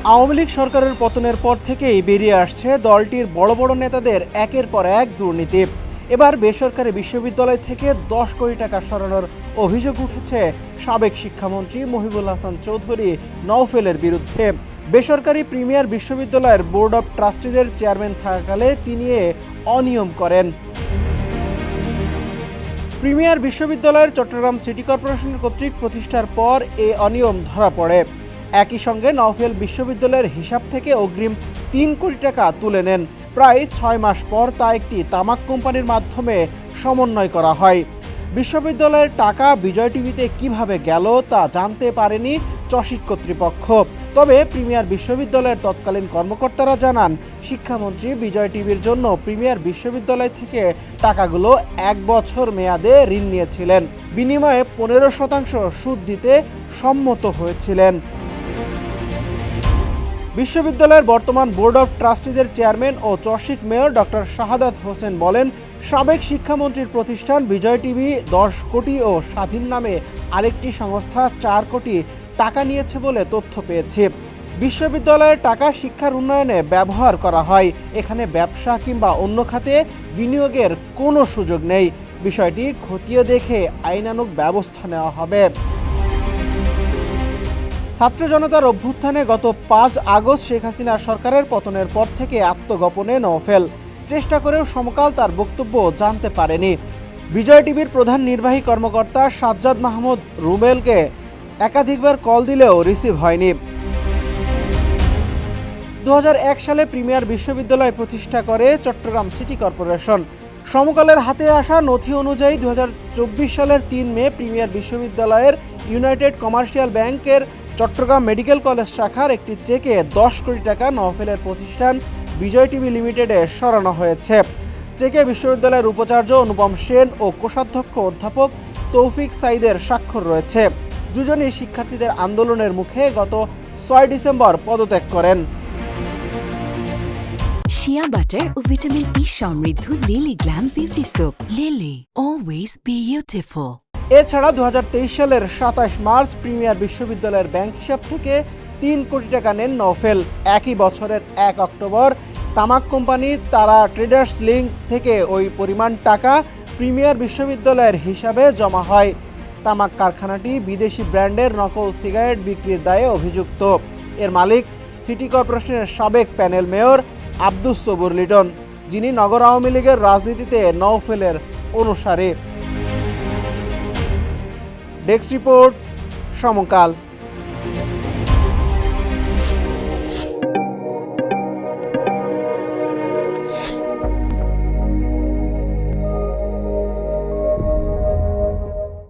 আওয়ামী লীগ সরকারের পতনের পর থেকেই বেরিয়ে আসছে দলটির বড় বড় নেতাদের একের পর এক দুর্নীতি। এবার বেসরকারি বিশ্ববিদ্যালয় থেকে 10 কোটি টাকা সরানোর অভিযোগ উঠেছে সাবেক শিক্ষামন্ত্রী মহিবুল হাসান চৌধুরী নওফেলের বিরুদ্ধে। বেসরকারি প্রিমিয়ার বিশ্ববিদ্যালয়ের বোর্ড অব ট্রাস্টিদের চেয়ারম্যান থাকাকালে তিনি অনিয়ম করেন। প্রিমিয়ার বিশ্ববিদ্যালয়ের চট্টগ্রাম সিটি কর্পোরেশন কর্তৃক প্রতিষ্ঠার পর এ অনিয়ম ধরা পড়ে। একই সঙ্গে নওফেল বিশ্ববিদ্যালয়ের হিসাব থেকে অগ্রিম 3 কোটি টাকা তুলে নেন। প্রায় 6 মাস পর তা একটি তামাক কোম্পানির মাধ্যমে সমন্বয় করা হয়। বিশ্ববিদ্যালয়ের টাকা বিজয় টিভিতে কিভাবে গেল তা জানতে পারেনি চসিক কর্তৃপক্ষ। তবে প্রিমিয়ার বিশ্ববিদ্যালয়ের তৎকালীন কর্মকর্তারা জানান, শিক্ষামন্ত্রী বিজয় টিভির জন্য প্রিমিয়ার বিশ্ববিদ্যালয় থেকে টাকাগুলো 1 বছর মেয়াদে ঋণ নিয়েছিলেন। বিনিময়ে 15% সুদ দিতে সম্মত হয়েছিলেন। বিশ্ববিদ্যালয়ের বর্তমান বোর্ড অব ট্রাস্টিদের চেয়ারম্যান ও চসিক মেয়র ডক্টর শাহাদাত হোসেন বলেন, সাবেক শিক্ষামন্ত্রীর প্রতিষ্ঠান বিজয় টিভি 10 কোটি ও স্বাধীন নামে আরেকটি সংস্থা 4 কোটি টাকা নিয়েছে বলে তথ্য পেয়েছে। বিশ্ববিদ্যালয়ের টাকা শিক্ষার উন্নয়নে ব্যবহার করা হয়। এখানে ব্যবসা কিংবা অন্য খাতে বিনিয়োগের কোনো সুযোগ নেই। বিষয়টি খতিয়ে দেখে আইনানুগ ব্যবস্থা নেওয়া হবে। ছাত্র জনতার অভ্যুত্থানে গত 5 আগস্ট শেখ হাসিনা সরকারের পতনের পর থেকে আত্মগোপনে নওফেল চেষ্টা করেও সমকাল তার বক্তব্য জানতে পারেনি। বিজয় টিভির প্রধান নির্বাহী কর্মকর্তা সাজ্জাদ মাহমুদ রুবেলকে একাধিকবার কল দিলেও রিসিভ হয়নি। 2001 সালে প্রিমিয়ার বিশ্ববিদ্যালয় প্রতিষ্ঠা করে চট্টগ্রাম সিটি কর্পোরেশন। সমকালের হাতে আসা নথি অনুযায়ী 2024 সালের 3 মে প্রিমিয়ার বিশ্ববিদ্যালয়ের ইউনাইটেড কমার্শিয়াল ব্যাংকের চট্টগ্রাম মেডিকেল কলেজ শাখার একটি চেকে 10 কোটি টাকা নওফেলের প্রতিষ্ঠান বিজয় টিভি লিমিটেডে সরানো হয়েছে। চেকে বিশ্ববিদ্যালয়ের উপাচার্য অনুপম সেন ও কোষাধ্যক্ষ অধ্যাপক তৌফিক সাইদের স্বাক্ষর রয়েছে। দুজনই শিক্ষার্থীদের আন্দোলনের মুখে গত 6 ডিসেম্বর পদত্যাগ করেন। শিয়া বাটার ও ভিটামিন ই সমৃদ্ধ lily glam beauty soap. Lily, always beautiful. এছাড়া 2023 সালের 27 মার্চ প্রিমিয়ার বিশ্ববিদ্যালয়ের ব্যাংক হিসাব থেকে 3 কোটি টাকা নেন নওফেল। একই বছরের 1 অক্টোবর তামাক কোম্পানি তারা ট্রেডার্স লিঙ্ক থেকে ওই পরিমাণ টাকা প্রিমিয়ার বিশ্ববিদ্যালয়ের হিসাবে জমা হয়। তামাক কারখানাটি বিদেশি ব্র্যান্ডের নকল সিগারেট বিক্রির দায়ে অভিযুক্ত। এর মালিক সিটি কর্পোরেশনের সাবেক প্যানেল মেয়র আব্দুস সবুর লিটন, যিনি নগর আওয়ামী লীগের রাজনীতিতে নওফেলের অনুসারী। ডেস্ক রিপোর্ট, সমকাল।